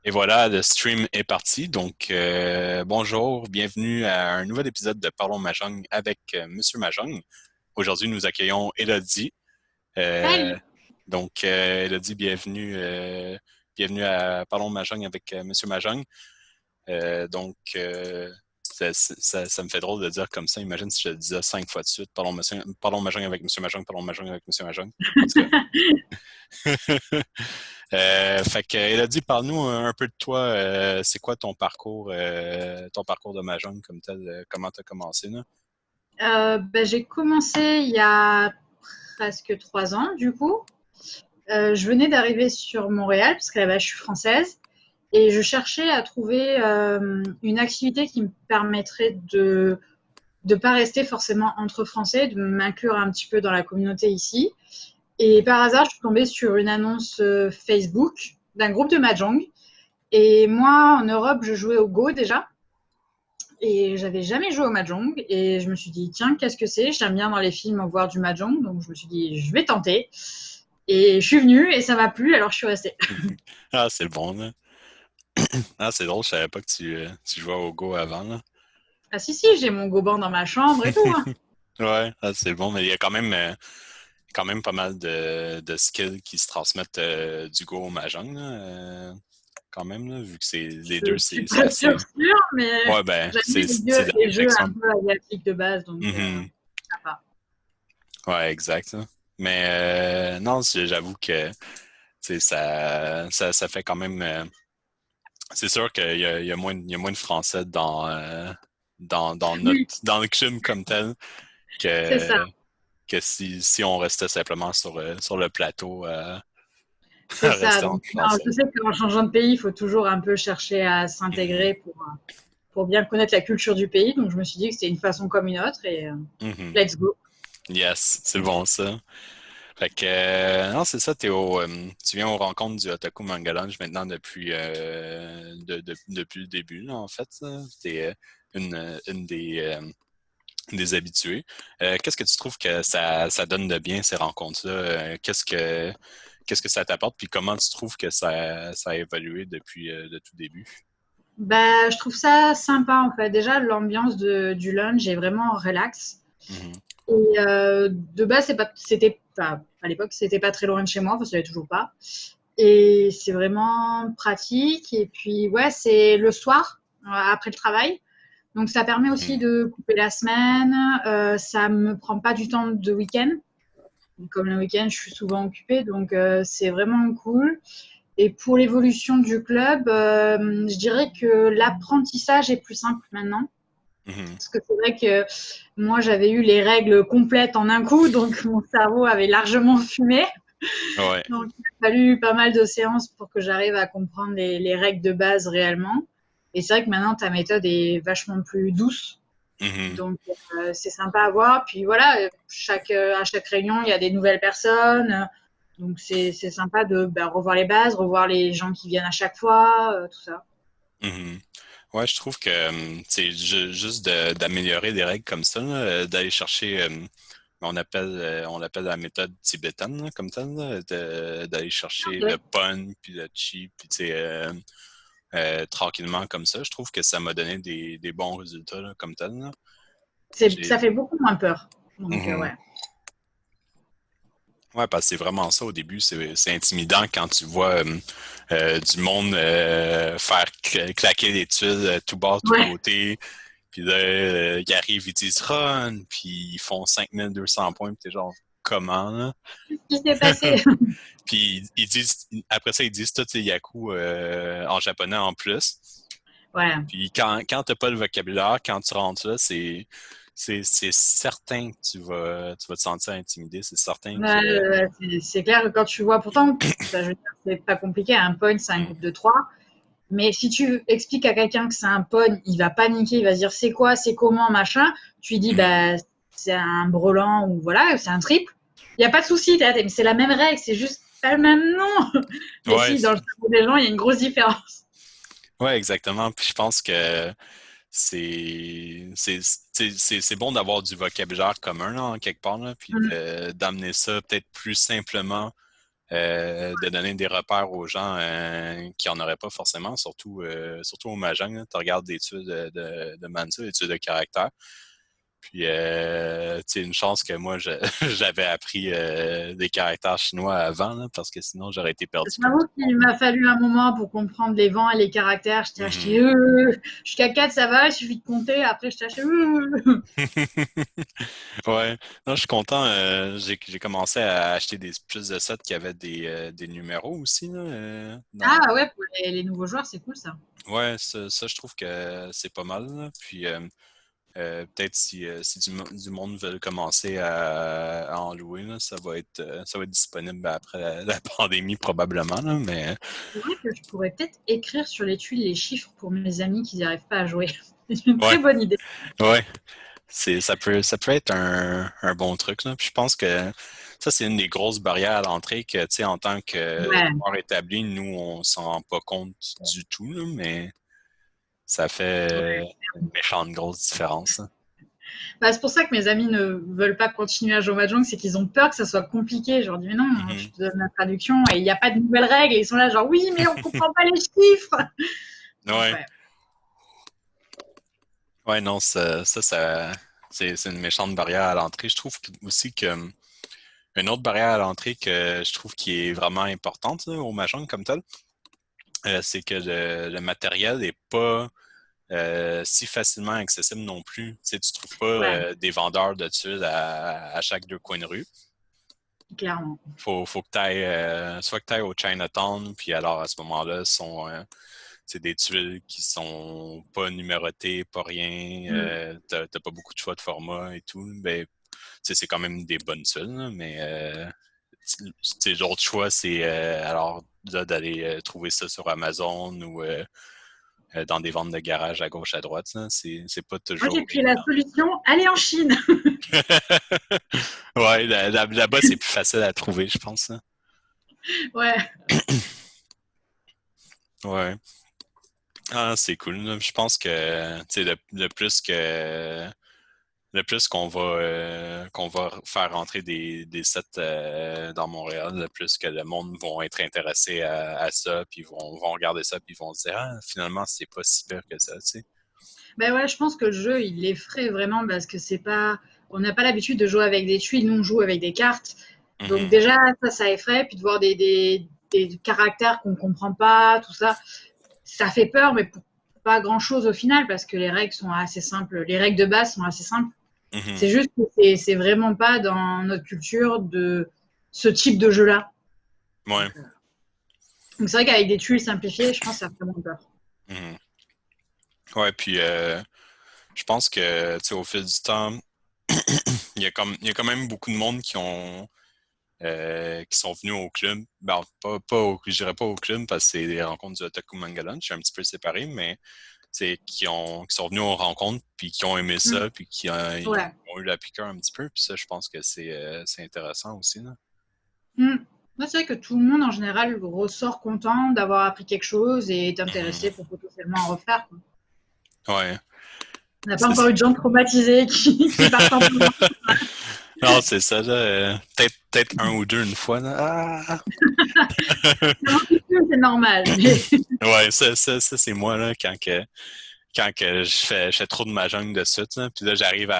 Et voilà, le stream est parti. Donc, bonjour, bienvenue à un nouvel épisode de Parlons Mahjong avec Monsieur Mahjong. Aujourd'hui, nous accueillons Elodie. Euh, Salut! Elodie, bienvenue à Parlons Mahjong avec Monsieur Mahjong. Ça me fait drôle de dire comme ça. Imagine si je le disais 5 fois de suite. Parlons Mahjong avec Monsieur Mahjong, Parlons Mahjong avec Monsieur Mahjong. En tout cas. Fait que, Elodie, parle-nous un peu de toi. C'est quoi ton parcours de Mahjong comme tel? Comment tu as commencé, là? J'ai commencé il y a presque 3 ans, du coup. Je venais d'arriver sur Montréal, parce que là-bas, je suis française, et je cherchais à trouver une activité qui me permettrait de ne pas rester forcément entre Français, de m'inclure un petit peu dans la communauté ici. Et par hasard, je suis tombée sur une annonce Facebook d'un groupe de Mahjong. Et moi, en Europe, je jouais au Go déjà. Et j'avais jamais joué au mahjong et je me suis dit tiens, qu'est-ce que c'est? J'aime bien dans les films voir du mahjong, donc je me suis dit je vais tenter. Et je suis venue et ça m'a plu, alors je suis restée. Ah, c'est bon, là. Ah, c'est drôle, je savais pas que tu jouais au Go avant, là. Ah si si, j'ai mon goban dans ma chambre et tout, hein. Ouais, ah, c'est bon, mais il y a quand même pas mal de skills qui se transmettent du Go au Mahjong, là. Quand même, là, vu que c'est les deux, Je suis c'est pas assez. sûre, mais Ouais, ben, j'aime bien c'est les d'ailleurs jeux un exemple. peu asiatiques de base, donc Mhm. ça va. Ouais, exact, là. Mais non, j'avoue que ça fait quand même. C'est sûr qu'il y a moins de Français Oui, dans le film comme tel c'est ça, que, que si on restait simplement sur le plateau c'est à ça. rester Donc entre non, Français. je sais qu'en changeant de pays, il faut toujours un peu chercher à Mhm. s'intégrer pour bien connaître la culture du pays. Donc je me suis dit que c'était une façon comme une autre et Mhm. let's go. Yes, c'est bon ça. Fait que non, c'est ça, tu viens aux rencontres du Otaku Manga Lounge maintenant depuis le début, là, en fait. T'es une des habitués. Qu'est-ce que tu trouves que ça donne de bien, ces rencontres-là? Qu'est-ce que ça t'apporte? Puis comment tu trouves que ça a évolué depuis le tout début? Bah, je trouve ça sympa en fait. Déjà, l'ambiance du lunch est vraiment relax. Mhm. Et de base, enfin, à l'époque, c'était pas très loin de chez moi, enfin, ça l'est toujours pas. Et c'est vraiment pratique. Et puis, ouais, c'est le soir, après le travail. Donc, ça permet aussi Mhm. de couper la semaine. Ça me prend pas du temps de week-end. Comme le week-end, je suis souvent occupée, donc c'est vraiment cool. Et pour l'évolution du club, je dirais que l'apprentissage est plus simple maintenant. Mhm. Parce que c'est vrai que moi, j'avais eu les règles complètes en un coup, donc mon cerveau avait largement fumé. Ouais. Donc, il a fallu pas mal de séances pour que j'arrive à comprendre les règles de base réellement. Et c'est vrai que maintenant, ta méthode est vachement plus douce. Mhm. Donc, c'est sympa à voir. Puis voilà, à chaque réunion, il y a des nouvelles personnes. Donc, c'est sympa de revoir les bases, revoir les gens qui viennent à chaque fois, tout ça. Mhm. Ouais, je trouve que c'est juste d'améliorer des règles comme ça, là, d'aller chercher, on l'appelle la méthode tibétaine, là, comme ça, d'aller chercher le Ok. pun, puis le chi, puis tu sais, tranquillement comme ça. Je trouve que ça m'a donné des bons résultats, là, comme tel, là. Ça J'ai... fait beaucoup moins peur. Donc, Mhm. ouais. Ouais, parce que c'est vraiment ça au début. C'est intimidant quand tu vois du monde faire claquer les tuiles tout bas, tout Ouais, côté. Puis là, ils arrivent, ils disent run, puis ils font 5200 points, puis t'es genre, comment, là? qu'est-ce qui s'est passé? Puis ils disent, après ça, ils disent tout ces yaku en japonais en plus. Ouais. Puis quand t'as pas le vocabulaire, quand tu rentres là, c'est certain que tu vas te sentir intimidé. C'est certain Ouais, que. c'est clair que quand tu vois, pourtant, ça, je veux dire, c'est pas compliqué. Un point, c'est un Hmm. groupe de trois. Mais si tu expliques à quelqu'un que c'est un pawn, il va paniquer, il va se dire c'est quoi, c'est comment, machin. Tu lui dis Mhm. bah c'est un brelan ou voilà, c'est un triple. Il n'y a pas de souci, mais c'est la même règle, c'est juste pas le même nom. Mais Ouais, si, dans le cerveau des gens, il y a une grosse différence. ouais, exactement. Puis je pense que c'est bon d'avoir du vocabulaire commun là, en quelque part, là, puis d'amener ça peut-être plus simplement de donner des repères aux gens qui en auraient pas forcément, surtout au Mahjong. Tu regardes des études de Mansa, des études de caractère. Puis, tu sais, une chance que moi, j'avais appris des caractères chinois avant, là, parce que sinon, j'aurais été perdu comme J'avoue tout le qu'il m'a fallu un moment pour comprendre les vents et les caractères. J'étais monde. acheté jusqu'à 4, ça va, il suffit de compter. Après, j'étais acheté Ouais, non, je suis content. J'ai commencé à acheter des plus de sets qui avaient des numéros aussi, là, Ah ouais, pour les nouveaux joueurs, c'est cool ça. Ouais, ça, je trouve que c'est pas mal, là. Puis peut-être si du monde veut commencer à en louer, là, ça va être disponible après la pandémie probablement, là, mais C'est vrai que je pourrais peut-être écrire sur les tuiles les chiffres pour mes amis qui n'arrivent pas à jouer. C'est une ouais, très bonne idée. ouais. Ça peut être un bon truc, là. Puis je pense que ça, c'est une des grosses barrières à l'entrée que, tu sais, en tant que Ouais. joueur établi, nous, on s'en rend pas compte du tout, là, mais ça fait une méchante grosse différence, hein. Bah, c'est pour ça que mes amis ne veulent pas continuer à jouer au Mahjong, c'est qu'ils ont peur que ça soit compliqué. Je leur dis, mais non, je Mhm. te donne la traduction et il n'y a pas de nouvelles règles. Et ils sont là, genre, oui, mais on comprend pas les chiffres. Donc, Ouais. ouais. Ouais, non, c'est une méchante barrière à l'entrée. Je trouve aussi que une autre barrière à l'entrée que je trouve qui est vraiment importante là, au Mahjong comme tel, c'est que le matériel n'est pas si facilement accessible non plus. Tu sais, tu trouves pas Ouais, des vendeurs de tuiles à chaque deux coins de rue. clairement. Faut que tu ailles, soit que tu ailles au Chinatown, puis alors à ce moment-là, c'est des tuiles qui sont pas numérotées, pas rien, Mm. t'as pas beaucoup de choix de format et tout. Ben, tu sais, c'est quand même des bonnes tuiles, là, mais tu sais, l'autre choix, c'est alors là, d'aller trouver ça sur Amazon ou dans des ventes de garage à gauche, à droite. Là. C'est pas Moi, j'ai toujours pris la évident. solution, aller en Chine. Ouais, là-bas, c'est plus facile à trouver, je pense, hein. Ouais. Ouais. Ah, c'est cool, là. Je pense que tu sais, le plus qu'on va faire rentrer des sets dans Montréal, le plus que le monde vont être intéressés à ça, puis vont regarder ça, puis vont se dire ah finalement c'est pas si pire que ça, tu sais. Ben ouais, je pense que le jeu, il l'effraie vraiment parce que c'est pas, on n'a pas l'habitude de jouer avec des tuiles, nous on joue avec des cartes. Donc Mhm. déjà, ça effraie, puis de voir des caractères qu'on comprend pas, tout ça, ça fait peur, mais pour pas grand-chose au final parce que les règles sont assez simples, les règles de base sont assez simples. Mhm. C'est juste que c'est vraiment pas dans notre culture de ce type de jeu-là. Ouais. Donc c'est vrai qu'avec des tuiles simplifiées, je pense que ça fait vraiment peur. Mhm. Ouais, puis je pense que tu sais, au fil du temps, il y a quand même beaucoup de monde qui sont venus au club. Ben, je dirais pas au club parce que c'est des rencontres du Otaku Manga Lunch, je suis un petit peu séparé, mais qui sont venus aux rencontres, puis qui ont aimé Mm. ça, puis ils Ouais. ont eu la piqûre un petit peu. Puis ça, je pense que c'est intéressant aussi, là. Mm. Ouais, c'est vrai que tout le monde en général ressort content d'avoir appris quelque chose et est Mhm. intéressé pour potentiellement en refaire, quoi. Ouais. On n'a pas C'est encore ça. eu de gens traumatisés qui partent en plein. Non, c'est ça, là. Peut-être un ou deux une fois, là. Ah! C'est normal. Mais... Ouais, ça c'est moi, là, quand que je fais trop de mahjong de suite, là, puis là, j'arrive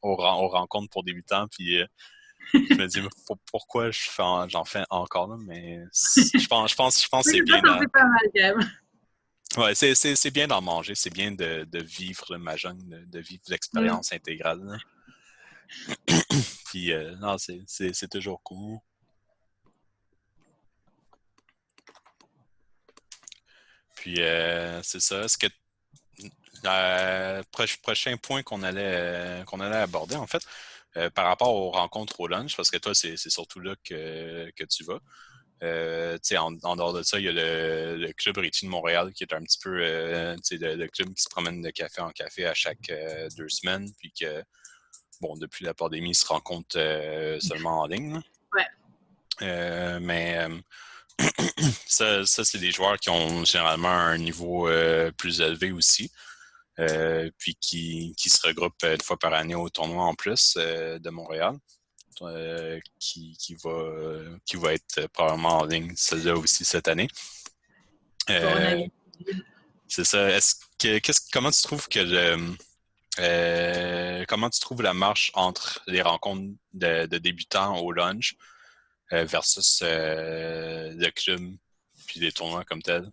aux rencontres pour débutants, puis je me dis pourquoi j'en fais encore là, mais je pense que Oui, c'est ça, bien ça me fait pas mal quand même. ouais, c'est bien d'en manger, c'est bien de vivre le mahjong, de vivre Mm. l'expérience intégrale, là. Puis non, c'est toujours cool. Puis c'est ça. Est-ce que prochain point qu'on allait aborder, en fait, par rapport aux rencontres au lunch, parce que toi, c'est surtout là que tu vas. Tu sais, en dehors de ça, il y a le Club Richie de Montréal qui est un petit peu tu sais, le club qui se promène de café en café à chaque 2 semaines, puis que, bon, depuis la pandémie, ils se rencontrent seulement en ligne, là. Ouais. Mais ça c'est des joueurs qui ont généralement un niveau plus élevé aussi. Puis qui se regroupent une fois par année au tournoi en plus de Montréal. qui va être probablement en ligne, celle-là aussi cette année. Coronavirus. C'est ça. Comment tu trouves comment tu trouves la marche entre les rencontres de débutants au lunch versus le club puis les tournois comme tel?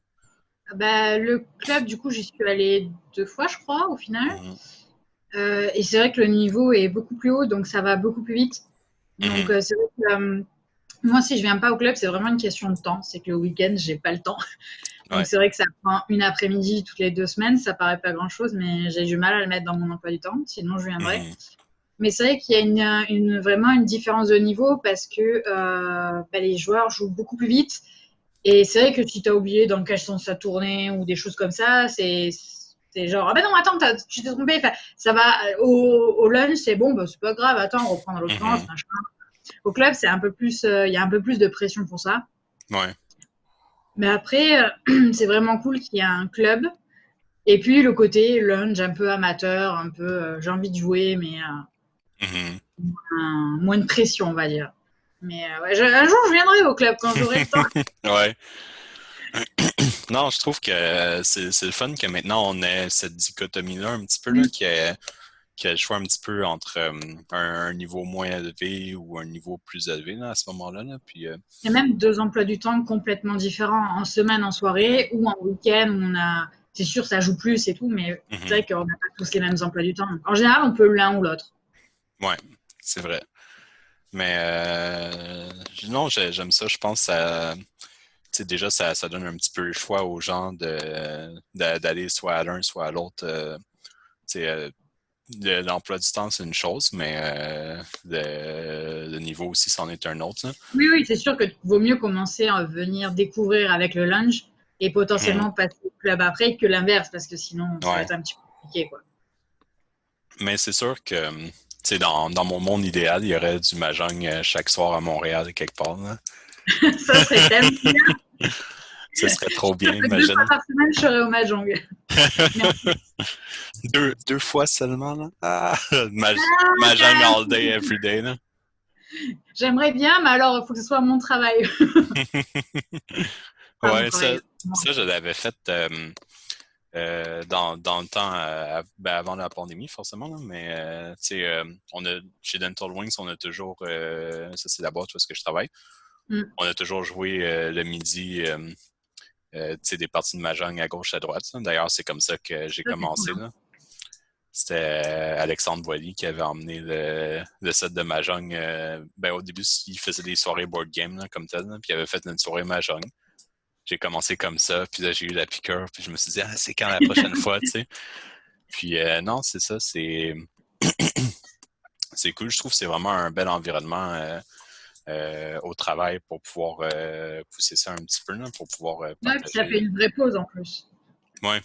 Bah, le club, du coup, j'y suis allée 2 fois, je crois, au final. Mhm. Et c'est vrai que le niveau est beaucoup plus haut, donc ça va beaucoup plus vite. Donc, Mhm. c'est vrai que moi, si je viens pas au club, c'est vraiment une question de temps. C'est que le week-end, j'ai pas le temps. Donc, Ouais. c'est vrai que ça prend une après-midi toutes les 2 semaines. Ça paraît pas grand-chose, mais j'ai du mal à le mettre dans mon emploi du temps. Sinon, je viendrai. Mhm. Mais c'est vrai qu'il y a vraiment une différence de niveau parce que les joueurs jouent beaucoup plus vite. Et c'est vrai que si tu as oublié dans quel sens ça tournait ou des choses comme ça, c'est genre, ah ben non, attends, tu t'es trompé. Enfin, ça va, au lunch, c'est bon, bah, c'est pas grave, attends, on reprend dans l'autre sens, Mhm. machin. Au club, c'est un peu plus, il y a un peu plus de pression pour ça. Ouais. Mais après, c'est vraiment cool qu'il y ait un club. Et puis le côté lunch un peu amateur, un peu, j'ai envie de jouer, mais Mhm. moins de pression, on va dire. Mais ouais, un jour, je viendrai au club quand j'aurai le temps. Ouais. Non, je trouve que c'est le fun que maintenant on ait cette dichotomie-là un petit peu, là, qui a le choix un petit peu entre un niveau moins élevé ou un niveau plus élevé là, à ce moment-là. Là. Puis, Il y a même 2 emplois du temps complètement différents, en semaine, en mhm. soirée, ou en week-end, où on a, c'est sûr, ça joue plus et tout, mais c'est Mhm. vrai qu'on n'a pas tous les mêmes emplois du temps. En général, on peut l'un ou l'autre. Ouais, c'est vrai. Mais non, j'aime ça. Je pense que ça, tu sais, déjà, ça donne un petit peu le choix aux gens d'aller soit à l'un, soit à l'autre. Tu sais, l'emploi du temps, c'est une chose, mais le niveau aussi, c'en est un autre. Là. Oui, oui, c'est sûr que vaut mieux commencer à venir découvrir avec le lunch et Mhm. potentiellement passer au club après que l'inverse, parce que sinon, ça va Ouais. être un petit peu compliqué, quoi. Mais c'est sûr que, tu sais, dans mon monde idéal, il y aurait du mahjong chaque soir à Montréal, quelque part. Là. Ça serait tellement bien. Ce serait Je suis trop sûre bien, que 2 fois imagine. par semaine, je serai au Mahjong. Merci. Deux fois seulement, là. Ah, Ah, mahjong all day, every day, là. j'aimerais bien, mais alors, il faut que ce soit mon travail. Pas mon Ouais, travail. ça je l'avais fait dans le temps, avant la pandémie, forcément, là, mais tu sais, chez Dental Wings, on a toujours, ça c'est la boîte où est-ce que je travaille, Mm. on a toujours joué le midi, tu sais, des parties de mahjong à gauche, à droite. Là. D'ailleurs, c'est comme ça que j'ai Ça, c'est cool, commencé, hein. là. C'était Alexandre Boilly qui avait emmené le set de Mahjong. Au début, il faisait des soirées board game là, comme tel, là, puis il avait fait une soirée Mahjong. J'ai commencé comme ça, puis là, j'ai eu la piqûre, puis je me suis dit, ah, c'est quand la prochaine fois, tu sais. Puis non, c'est ça, c'est cool. Je trouve que c'est vraiment un bel environnement au travail pour pouvoir pousser ça un petit peu, là, pour pouvoir Ouais, puis ça fait partager. une vraie pause en plus. Ouais,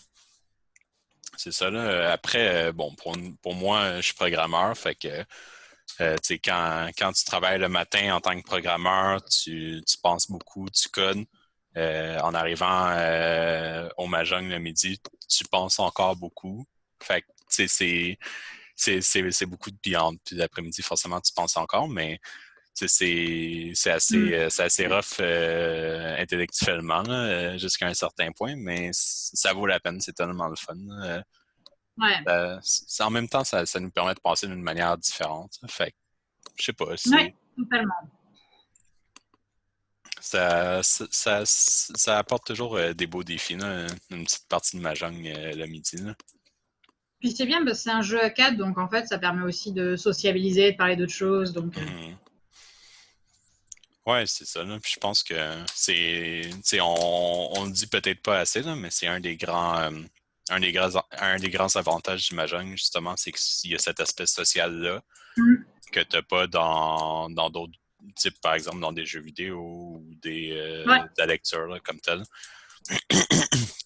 c'est ça, là. Après, bon, pour moi, je suis programmeur, fait que tu sais, quand tu travailles le matin en tant que programmeur, tu penses beaucoup, tu codes. En arrivant au Mahjong le midi, tu penses encore beaucoup. Fait que, tu sais, c'est beaucoup de viande. Puis l'après-midi, forcément, tu penses encore, mais tu sais, Mm. c'est assez rough intellectuellement là, jusqu'à un certain point, mais ça vaut la peine. C'est tellement le fun. Ouais, En même temps, ça nous permet de penser d'une manière différente. Fait que, je sais pas, ouais, totalement. ça apporte toujours des beaux défis, là, une petite partie de Mahjong le midi. Là. Puis c'est bien parce que c'est un jeu à 4, donc en fait, ça permet aussi de sociabiliser, de parler d'autres choses. Donc, Mhm. Ouais, c'est ça. Là. Puis je pense que tu sais, on le dit peut-être pas assez, là, mais c'est un des grands avantages du Mahjong, justement, c'est qu'il y a cet aspect social-là mm. que tu n'as pas dans d'autres types, par exemple, dans des jeux vidéo ou Ouais, de la lecture là, comme tel.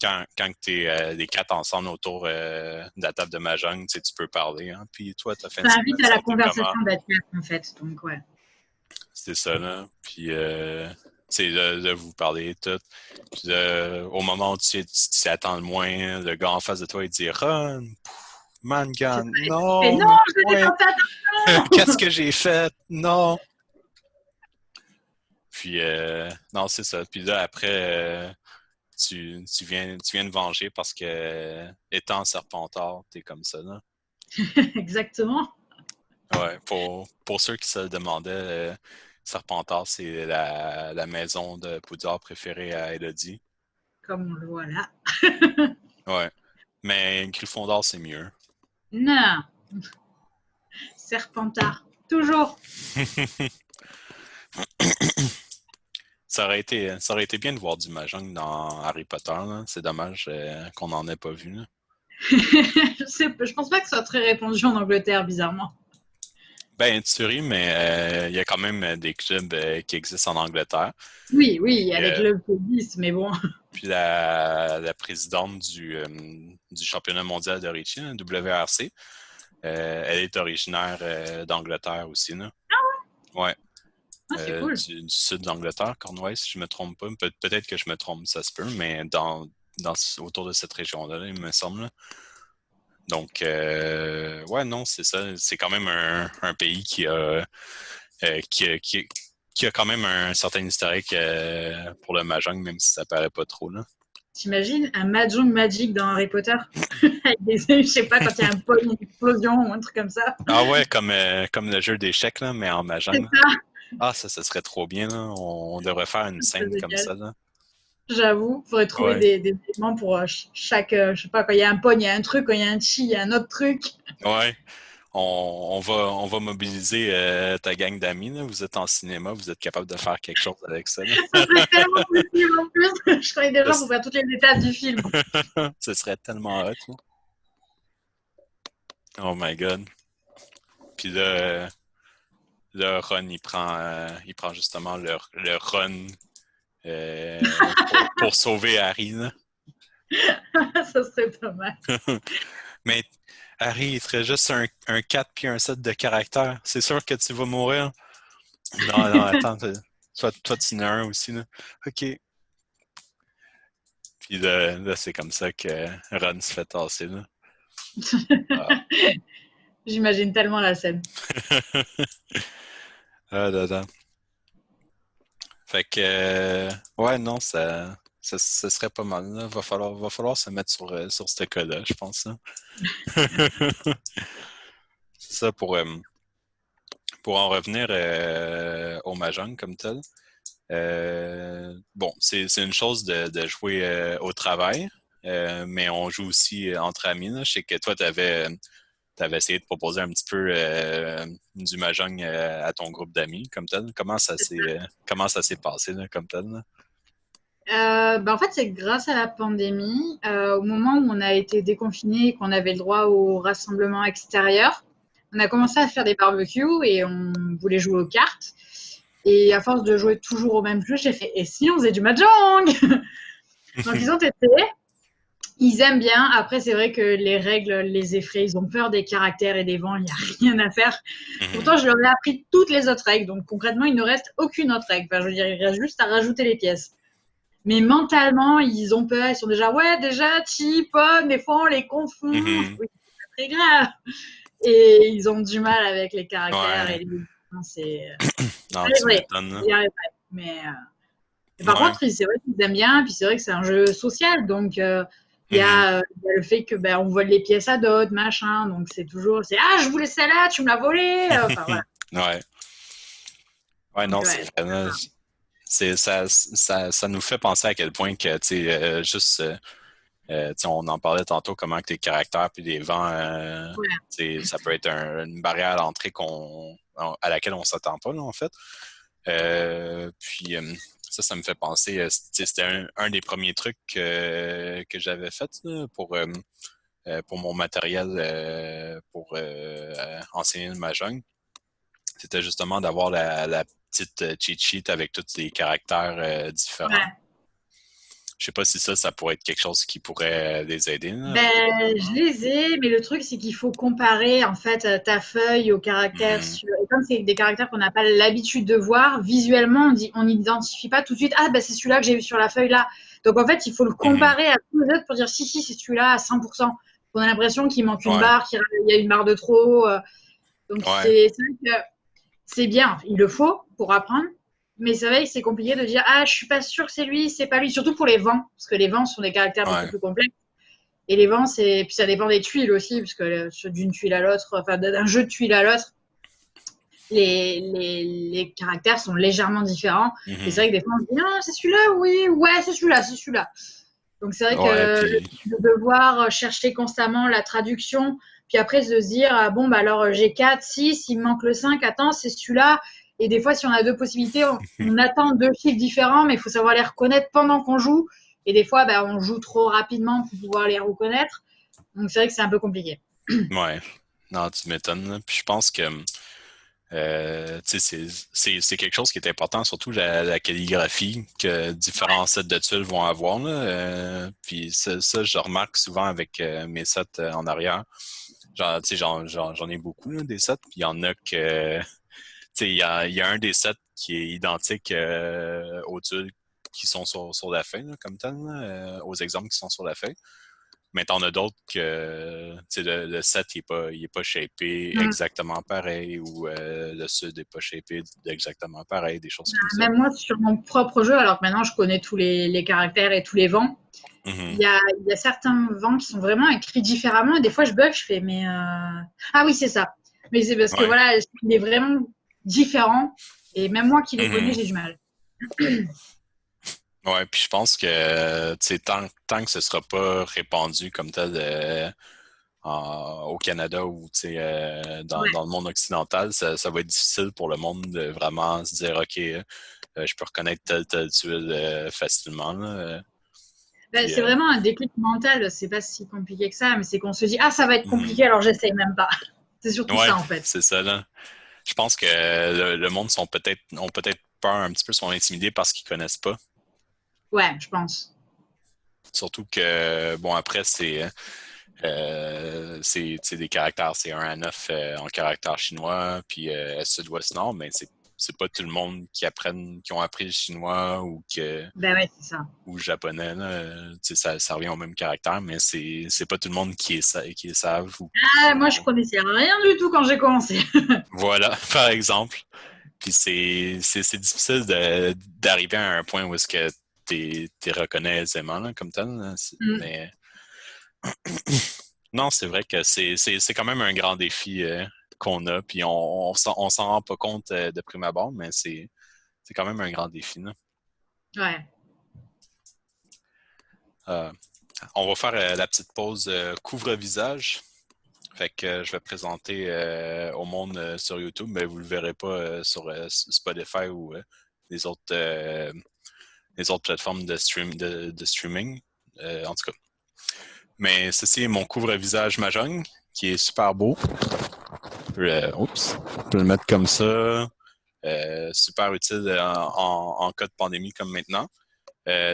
Quand tu es les quatre ensemble autour de la table de Mahjong, tu sais, tu peux parler. Hein? Puis toi, ta fin de ça semaine, invite à ça a la été comment? conversation d'être 4, en fait. Donc, ouais. C'était ça, là. Puis, tu sais, là, vous parlez tout. Puis là, au moment où tu t'y attends le moins, le gars en face de toi, il dit Run, C'est Mangan, ça. Et puis, tu fais non, non, mais je faisais ouais. pas fait attention. Qu'est-ce que j'ai fait? Non! Puis, non, c'est ça. Puis là, après, tu viens de venger parce que, étant Serpentard, t'es comme ça, là. Exactement, Ouais, pour ceux qui se le demandaient, Serpentard, c'est la maison de Poudlard préférée à Élodie. comme on le voit là. Ouais. Mais Gryffondor, c'est mieux. Non, Serpentard, toujours. Ça aurait été bien de voir du Mahjong dans Harry Potter, là. C'est dommage qu'on n'en ait pas vu, là. Je pense pas que ce soit très répandu en Angleterre, bizarrement. Ben, tu ris, mais il y a quand même des clubs qui existent en Angleterre. Oui, oui, il y a Puis, les clubs qui existent, mais bon. puis la présidente du championnat mondial de Richie, hein, WRC, elle est originaire d'Angleterre aussi, là. Ouais. Ah, c'est cool. Du sud d'Angleterre, Cornouailles, si je me trompe pas. Peut-être que je me trompe, ça se peut, mais autour de cette région-là, là, il me semble, là. Donc, ouais, non, c'est ça. C'est quand même un pays qui a quand même un certain historique pour le Mahjong, même si ça paraît pas trop, là. T'imagines un Mahjong Magic dans Harry Potter? Avec je sais pas, quand il y a un pot, une explosion ou un truc comme ça. Ah ouais, comme le jeu d'échecs, là, mais en C'est Mahjong. ça, Ah, ça serait trop bien, là. On devrait faire une c'est scène comme génial. ça, là. J'avoue, il faudrait trouver Ouais. des éléments pour chaque. Je sais pas, quand il y a un pog, il y a un truc, quand il y a un chi, il y a un autre truc. Ouais. On va mobiliser ta gang d'amis, là. Vous êtes en cinéma, vous êtes capable de faire quelque chose avec ça, là. Ça serait tellement possible en plus. Je connais des gens Ce pour faire toutes les étapes du film. ce serait tellement hot, là. Oh my God. Puis là, Ron, il prend justement le Ron pour sauver Harry, là. Ça serait pas mal. Mais Harry, il serait juste un 4 puis un 7 de caractère. C'est sûr que tu vas mourir. Non, non, attends. Toi, tu en as un aussi, là. OK. Puis là, c'est comme ça que Ron se fait tasser, là. Ah, J'imagine tellement la scène. ah là, là. Fait que, ouais, non, ça serait pas mal, là. Va falloir se mettre sur ce cas-là, je pense, hein. C'est ça pour en revenir au Mahjong comme tel. Bon, c'est une chose de jouer au travail, mais on joue aussi entre amis, là. Je sais que toi, t'avais essayé de proposer un petit peu du Mahjong à ton groupe d'amis comme tel. Comment ça s'est passé là, comme tel, là? En fait, c'est grâce à la pandémie, au moment où on a été déconfinés et qu'on avait le droit au rassemblement extérieur, on a commencé à faire des barbecues et on voulait jouer aux cartes. Et à force de jouer toujours au même jeu, j'ai fait et si on faisait du mahjong? Donc ils ont testé, ils aiment bien. Après, c'est vrai que les règles les effraient, ils ont peur des caractères et des vents, il n'y a rien à faire. Mhm. Pourtant, je leur ai appris toutes les autres règles, donc concrètement, il ne reste aucune autre règle. Enfin, je veux dire, il reste juste à rajouter les pièces. Mais mentalement, ils ont peur, ils sont déjà, ouais, déjà, chi, pon, des fois on les confond. Mhm. Oui, c'est très grave. Et ils ont du mal avec les caractères et Ouais. les. Non, c'est. Non, tu J'arriverai, m'étonnes, là. j'y arriverai. Mais par Ouais. contre, c'est vrai qu'ils aiment bien, puis c'est vrai que c'est un jeu social, donc Mhm. il y a le fait que ben, on vole les pièces à d'autres, machin, donc c'est toujours, c'est ah, je voulais celle-là, tu me l'as volée, enfin voilà. Ouais. Ouais, Donc non, c'est ouais, vrai, là. Ça nous fait penser à quel point que, tu sais, juste, tu sais, on en parlait tantôt, comment que les caractères puis les vents, ouais, tu sais, ça peut être une barrière à l'entrée à laquelle on s'attend pas, là, en fait. Puis, ça me fait penser, tu sais, c'était un des premiers trucs que j'avais fait là, pour mon matériel pour enseigner le Mahjong. C'était justement d'avoir la petite cheat sheet avec tous les caractères différents. ouais. Je sais pas si ça pourrait être quelque chose qui pourrait les aider là, Ben, je probablement. les ai, mais le truc, c'est qu'il faut comparer en fait ta feuille aux caractères. Mhm. Et comme c'est des caractères qu'on n'a pas l'habitude de voir, visuellement, on n'identifie pas tout de suite. Ah, ben c'est celui-là que j'ai vu sur la feuille là. Donc en fait, il faut le Mhm. comparer à tous les autres pour dire si, si, c'est celui-là à 100%. On a l'impression qu'il manque une Ouais. barre, qu'il y a une barre de trop. Donc, Ouais, c'est vrai que c'est bien, il le faut pour apprendre. Mais c'est vrai que c'est compliqué de dire ah je suis pas sûre que c'est lui, c'est pas lui, surtout pour les vents parce que les vents sont des caractères beaucoup ouais. plus complexes et les vents c'est puis ça dépend des tuiles aussi parce que d'une tuile à l'autre, enfin d'un jeu de tuiles à l'autre, les caractères sont légèrement différents et c'est Mhm. vrai que des fois on se dit non c'est celui-là oui ouais c'est celui-là. Donc c'est vrai que Ouais, le puis de devoir chercher constamment la traduction, puis après se dire ah, bon bah alors j'ai 4, 6, il me manque le 5, attends, c'est celui-là. Et des fois, si on a deux possibilités, on attend deux chiffres différents, mais il faut savoir les reconnaître pendant qu'on joue. Et des fois, bah, on joue trop rapidement pour pouvoir les reconnaître. Donc c'est vrai que c'est un peu compliqué. ouais. Non, tu m'étonnes, là. Puis je pense que tu sais, c'est quelque chose qui est important, surtout la calligraphie que différents sets de tuiles vont avoir, là. Puis ça, je remarque souvent avec mes sets en arrière. Genre, tu sais, j'en ai beaucoup, là, des sets. Puis il y en a que, tu sais, il y a un des sets qui est identique aux tuiles qui sont sur la feuille, là, comme tel, là, aux exemples qui sont sur la feuille. Mais t'en as d'autres que le set il est pas shapé Mm. exactement pareil ou le sud n'est pas shapé exactement pareil, des choses comme ça. Même moi, sur mon propre jeu, alors que maintenant je connais tous les caractères et tous les vents, Mhm. il y a certains vents qui sont vraiment écrits différemment. Et des fois, je bug, je fais, mais. Ah oui, c'est ça. Mais c'est parce que Ouais. voilà, il est vraiment différent. Et même moi qui le connais, Mhm. j'ai du mal. Ouais, puis je pense que tu sais, tant que ce sera pas répandu comme tel au Canada ou tu sais, dans Ouais. le monde occidental, ça va être difficile pour le monde de vraiment se dire OK, je peux reconnaître telle tuile facilement. Là, Ben, puis c'est vraiment un déclic mental. C'est pas si compliqué que ça, mais c'est qu'on se dit, ah, ça va être mhm. compliqué, alors j'essaye même pas. C'est surtout Ouais, ça, en fait. c'est ça là. Je pense que le monde ont peut-être peur un petit peu, sont intimidés parce qu'ils connaissent pas. Ouais, je pense. Surtout que, bon, après, tu sais, des caractères, c'est 1 à 9 en caractères chinois, puis sud-ouest nord, mais c'est pas tout le monde qui ont appris le chinois Ben ouais, c'est ça. ou le japonais, là. Tu sais, ça revient au même caractère, mais c'est pas tout le monde qui est savent ou Ah, moi, je connaissais rien du tout quand j'ai commencé. voilà, par exemple. Puis c'est difficile d'arriver à un point où est-ce que t'es reconnais aisément, là, comme tel, là. Mm. Mais non, c'est vrai que c'est quand même un grand défi qu'on a, puis on s'en rend pas compte de prime abord, mais c'est quand même un grand défi, là. Ouais. Euh, on va faire la petite pause couvre-visage. Fait que je vais présenter au monde sur YouTube, mais vous le verrez pas sur Spotify ou les autres plateformes de streaming. En tout cas. Mais ceci est mon couvre-visage Mahjong, qui est super beau. On peut le mettre comme ça. Super utile en cas de pandémie comme maintenant.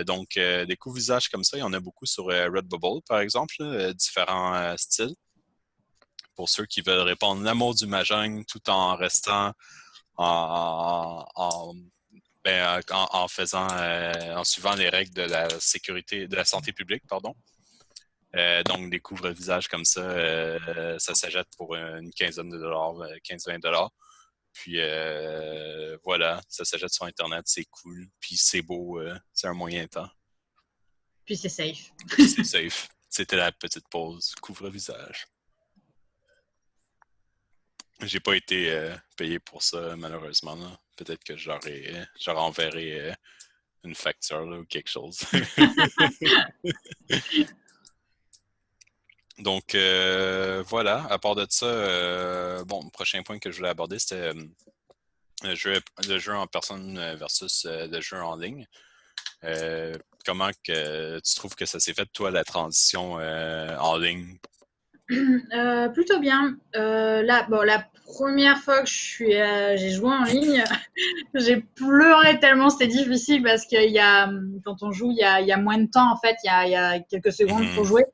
Donc, des couvre-visages comme ça, il y en a beaucoup sur Redbubble, par exemple, là, différents styles. Pour ceux qui veulent répandre l'amour du Mahjong tout en restant en, en faisant, en suivant les règles de la sécurité, de la santé publique, pardon. Donc, des couvre-visages comme ça s'achète pour une quinzaine de dollars, 15-20 $. Puis voilà, ça s'achète sur Internet, c'est cool, puis c'est beau, c'est un moyen temps. Puis c'est safe. Puis c'est safe. C'était la petite pause couvre-visage. J'ai pas été payé pour ça, malheureusement, là. Peut-être que j'aurais enverré une facture là, ou quelque chose. Donc voilà, à part de ça, bon, le prochain point que je voulais aborder, c'était le jeu en personne versus le jeu en ligne. Comment que tu trouves que ça s'est fait, toi, la transition en ligne? Plutôt bien. Là, bon, la première fois que j'ai joué en ligne, j'ai pleuré tellement c'était difficile parce qu'il y a, quand on joue, il y a moins de temps en fait, il y a quelques secondes pour Mhm. jouer.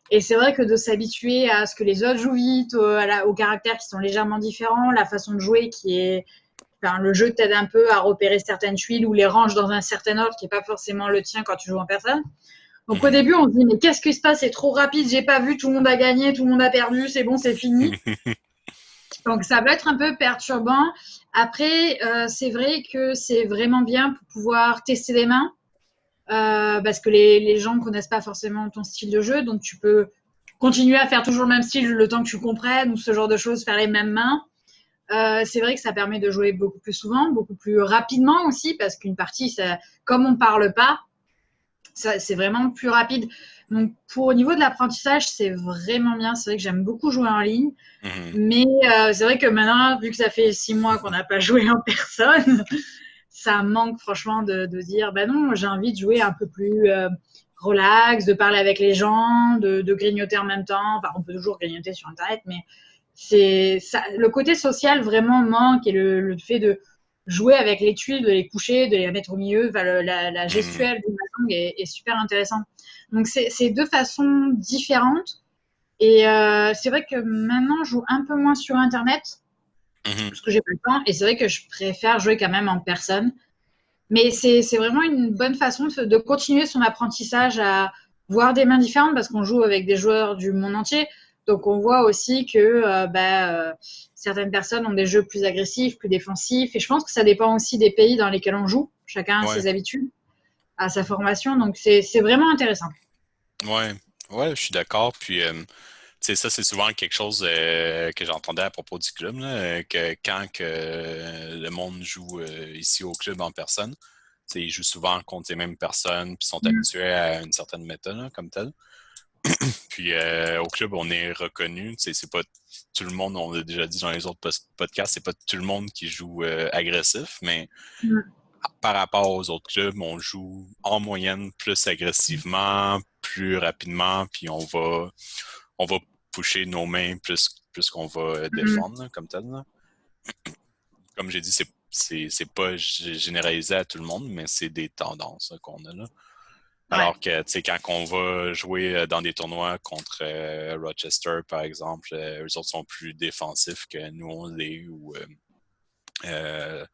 Et c'est vrai que de s'habituer à ce que les autres jouent vite, aux caractères qui sont légèrement différents, la façon de jouer qui est, enfin, le jeu t'aide un peu à repérer certaines tuiles ou les range dans un certain ordre qui n'est pas forcément le tien quand tu joues en personne. Donc au Mhm. début, on se dit, mais qu'est-ce qui se passe? C'est trop rapide, j'ai pas vu, tout le monde a gagné, tout le monde a perdu, c'est bon, c'est fini. Donc, ça peut être un peu perturbant. Après, c'est vrai que c'est vraiment bien pour pouvoir tester les mains parce que les gens ne connaissent pas forcément ton style de jeu. Donc, tu peux continuer à faire toujours le même style le temps que tu comprennes ou ce genre de choses, faire les mêmes mains. C'est vrai que ça permet de jouer beaucoup plus souvent, beaucoup plus rapidement aussi parce qu'une partie, comme on ne parle pas, c'est vraiment plus rapide. Donc, au niveau de l'apprentissage, c'est vraiment bien. C'est vrai que j'aime beaucoup jouer en ligne. Mhm. Mais c'est vrai que maintenant, vu que ça fait 6 mois qu'on n'a pas joué en personne, ça manque franchement de dire, bah non, j'ai envie de jouer un peu plus relax, de parler avec les gens, de grignoter en même temps. Enfin, on peut toujours grignoter sur Internet, mais c'est ça, le côté social vraiment manque et le fait de jouer avec les tuiles, de les coucher, de les mettre au milieu, enfin, la Mhm. gestuelle du mahjong est super intéressant. Donc, c'est deux façons différentes. Et c'est vrai que maintenant, je joue un peu moins sur Internet Mhm. parce que j'ai pas le temps. Et c'est vrai que je préfère jouer quand même en personne. Mais c'est vraiment une bonne façon de continuer son apprentissage à voir des mains différentes parce qu'on joue avec des joueurs du monde entier. Donc on voit aussi que certaines personnes ont des jeux plus agressifs, plus défensifs. Et je pense que ça dépend aussi des pays dans lesquels on joue. Chacun a Ouais, ses habitudes, a sa formation. Donc c'est vraiment intéressant. ouais, ouais, je suis d'accord. Puis, tu sais, ça, c'est souvent quelque chose que j'entendais à propos du club, là, que quand que, le monde joue ici au club en personne, tu sais, ils jouent souvent contre les mêmes personnes, puis sont Mm. habitués à une certaine méthode, là, comme telle. Puis au club, on est reconnu. Tu sais, c'est pas tout le monde, on l'a déjà dit dans les autres podcasts, c'est pas tout le monde qui joue agressif, mais Mm. par rapport aux autres clubs, on joue en moyenne plus agressivement, plus rapidement, puis on va pusher nos mains plus qu'on va Mm. défendre, là, comme tel. Là. Comme j'ai dit, c'est pas généralisé à tout le monde, mais c'est des tendances là, qu'on a là. Ouais. Alors que, tu sais, quand on va jouer dans des tournois contre Rochester, par exemple, eux autres sont plus défensifs que nous, on l'est. Euh,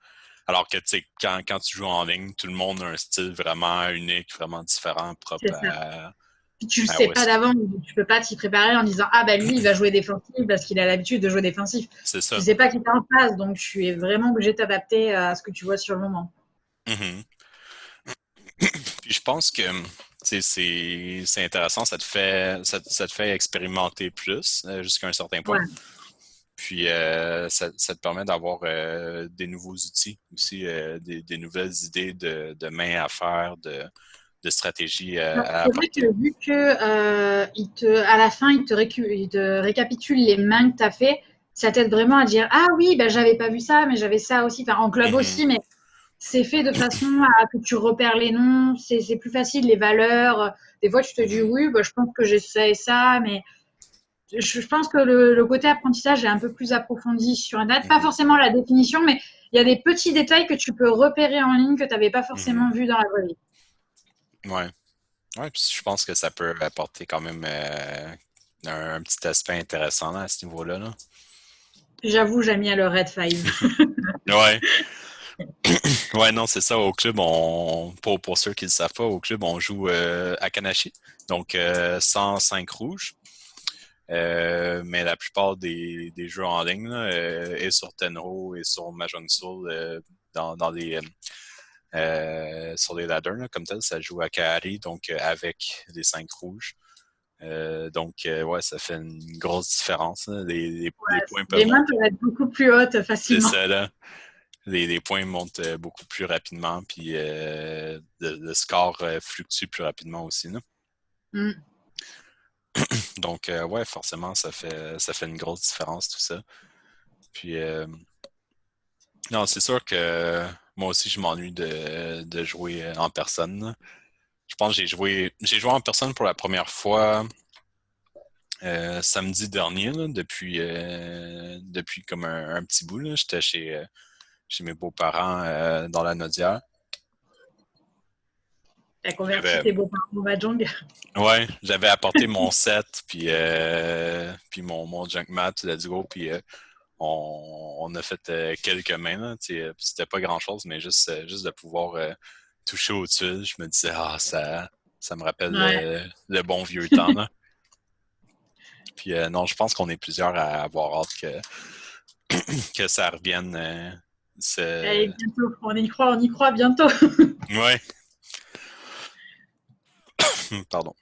alors que, tu sais, quand tu joues en ligne, tout le monde a un style vraiment unique, vraiment différent, C'est propre ça. Puis tu le à sais où pas est-ce qu'il... d'avant, tu peux pas t'y préparer en disant ah ben lui il va jouer défensif parce qu'il a l'habitude de jouer défensif. C'est Tu ça. sais pas qui t'es en face, donc tu es vraiment obligé de t'adapter à ce que tu vois sur le moment. Mhm. Puis je pense que c'est intéressant, ça te fait expérimenter plus jusqu'à un certain point. Ouais, Puis ça te permet d'avoir des nouveaux outils aussi, des nouvelles idées de mains à faire, de stratégies à c'est vrai apporter. que vu que à la fin il te récapitule les mains que tu as fait, ça t'aide vraiment à dire ah oui ben j'avais pas vu ça mais j'avais ça aussi, enfin en club Mhm. aussi, mais c'est fait de façon à que tu repères les noms, c'est plus facile les valeurs. Des fois tu te dis Mhm. oui ben, je pense que j'ai ça et ça, mais je pense que le côté apprentissage est un peu plus approfondi sur Internet. Pas Mhm. forcément la définition, mais il y a des petits détails que tu peux repérer en ligne que tu n'avais pas Mhm. forcément vu dans la vraie vie. Ouais. Ouais, puis je pense que ça peut apporter quand même un petit aspect intéressant là, à ce niveau-là. Là. J'avoue, j'ai mis à le Red 5. Ouais. Ouais, non, c'est ça. Au club, pour ceux qui ne le savent pas, au club, on joue à Kanashi. Donc, 105 rouges. Mais la plupart des jeux en ligne là, est sur Tenro et sur Mahjong Soul dans sur les ladders, là, comme tel, ça joue à Kahari, donc avec les 5 rouges. Donc, ouais, ça fait une grosse différence. Là. Les points peuvent Les mains monter. peuvent être beaucoup plus hautes C'est facilement. ça, là. Les points montent beaucoup plus rapidement, puis le score fluctue plus rapidement aussi. Là. Mm. Donc, ouais, forcément, ça fait une grosse différence, tout ça. Puis, non, c'est sûr que moi aussi, je m'ennuie de jouer en personne. Là. Je pense que j'ai joué en personne pour la première fois samedi dernier, là, depuis comme un petit bout. Là. J'étais chez mes beaux-parents dans la Nodière. T'as converti J'avais, tes beaux-parents au Mahjong. ouais, j'avais apporté mon set, puis mon junkmat, let's go, puis on a fait quelques mains. Là, c'était pas grand-chose, mais juste de pouvoir toucher au tuiles, je me disais, ça me rappelle Ouais. le bon vieux temps. Là. Puis non, je pense qu'on est plusieurs à avoir hâte que ça revienne. Allez, bientôt. On y croit bientôt. Ouais. Pardon.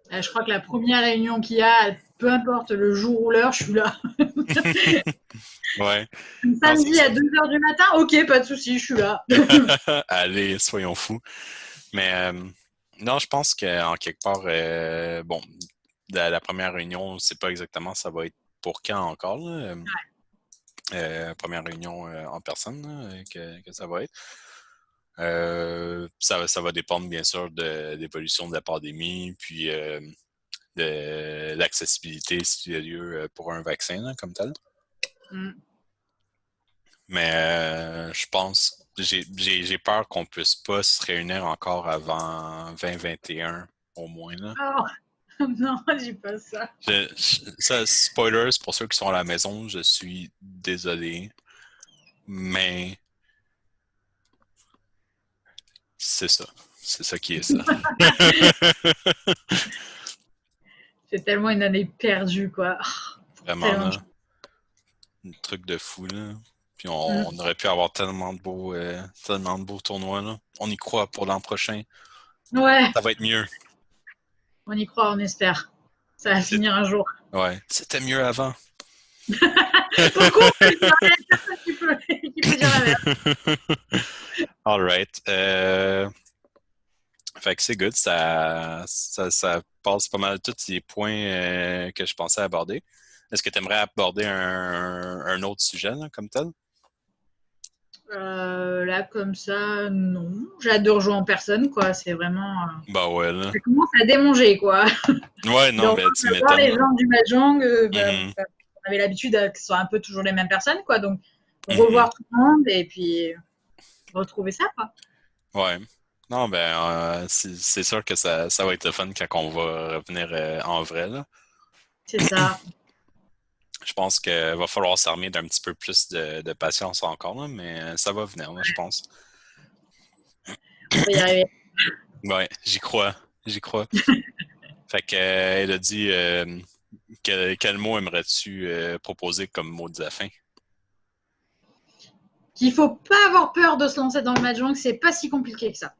Je crois que la première réunion qu'il y a, peu importe le jour ou l'heure, je suis là. Ouais. Non, c'est Samedi ça. à 2 h du matin, ok, pas de souci, je suis là. Allez, soyons fous. Mais non, je pense qu'en quelque part, bon, la première réunion, c'est pas exactement ça va être pour quand encore, là. Première réunion en personne là, que ça va être. Ça va dépendre bien sûr de l'évolution de la pandémie, puis de l'accessibilité s'il y a lieu pour un vaccin là, comme tel. Mm. Mais je pense, j'ai peur qu'on puisse pas se réunir encore avant 2021 au moins là. Oh, non, dis pas ça. Ça, spoilers pour ceux qui sont à la maison, je suis désolé, mais c'est ça. C'est ça qui est ça. C'est tellement une année perdue, quoi. Vraiment, Tellement de là, choses. un truc de fou, là. Puis Mm. on aurait pu avoir tellement de beaux tournois, là. On y croit pour l'an prochain. Ouais, Ça va être mieux. on y croit, on espère. Ça va C'est- finir un jour. Ouais, c'était mieux avant. Coucou, il n'y a personne qui peut dire la merde. All right. Fait que c'est good. Ça passe pas mal tous les points que je pensais aborder. Est-ce que tu aimerais aborder un autre sujet, là, comme tel? Là, comme ça, non. J'adore jouer en personne, quoi. C'est vraiment. Bah ouais, là. Ça commence à démanger, quoi. Ouais, non, Donc, ben tu voir les m'étonnes. gens du Mahjong, Mhm, on avait l'habitude que ce soit un peu toujours les mêmes personnes, quoi. Donc, mhm. revoir tout le monde et puis retrouver ça, quoi. Ouais. Non, ben, c'est sûr que ça va être le fun quand on va revenir en vrai, là. C'est ça. Je pense qu'il va falloir s'armer d'un petit peu plus de patience encore, là, mais ça va venir, là, je pense. On va y arriver. Ouais, j'y crois. J'y crois. Fait que, elle a dit, quel mot aimerais-tu proposer comme mot de la fin? Qu'il faut pas avoir peur de se lancer dans le Mahjong, c'est pas si compliqué que ça.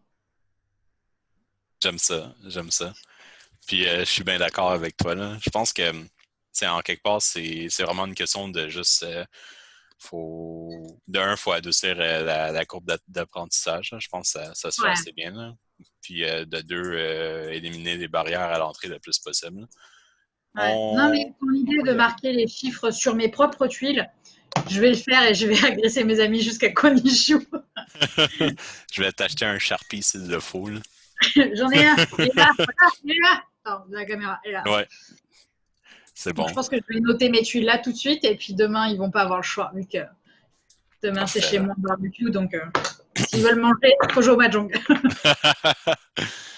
J'aime ça, j'aime ça. Puis je suis bien d'accord avec toi, là. Je pense que, en quelque part, c'est vraiment une question de juste, faut adoucir la courbe d'apprentissage, là. Je pense que ça se fait Ouais. assez bien, là. Puis de deux, éliminer les barrières à l'entrée le plus possible, là. Ouais. Non, mais ton On idée va de y aller. marquer les chiffres sur mes propres tuiles, je vais le faire et je vais agresser mes amis jusqu'à Konichiu. Je vais t'acheter un Sharpie s'il le faut, là. J'en ai un. Il est là. Voilà, il est là. Oh, la caméra est là. Ouais, c'est Donc, je bon. pense que je vais noter mes tuiles là tout de suite. Et puis demain, ils vont pas avoir le choix. Vu que demain, c'est Parfait, chez là. moi le barbecue. Donc, s'ils veulent manger, il faut jouer au Mahjong.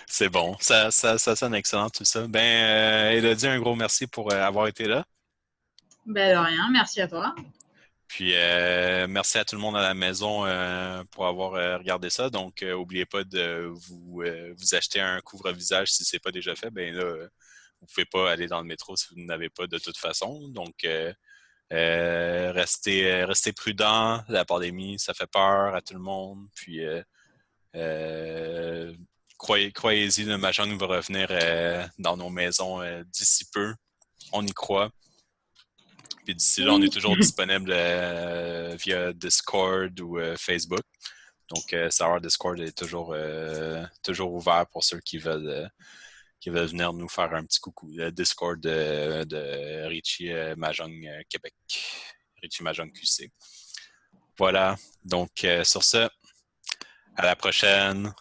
C'est bon. Ça sonne excellent, tout ça. Ben, Elodie, un gros merci pour avoir été là. Ben, de rien. Merci à toi. Puis, merci à tout le monde à la maison pour avoir regardé ça. Donc, n'oubliez pas de vous acheter un couvre-visage si ce n'est pas déjà fait. Ben là, vous ne pouvez pas aller dans le métro si vous n'avez pas de toute façon. Donc, restez prudent. La pandémie, ça fait peur à tout le monde. Puis, euh, croyez-y, le Mahjong va revenir dans nos maisons d'ici peu. On y croit. Puis d'ici là, on est Oui. toujours disponible via Discord ou Facebook. Donc, Serveur Discord est toujours ouvert pour ceux qui veulent venir nous faire un petit coucou. Le Discord de Richie Mahjong Québec. Richie Mahjong QC. Voilà. Donc, sur ce, à la prochaine.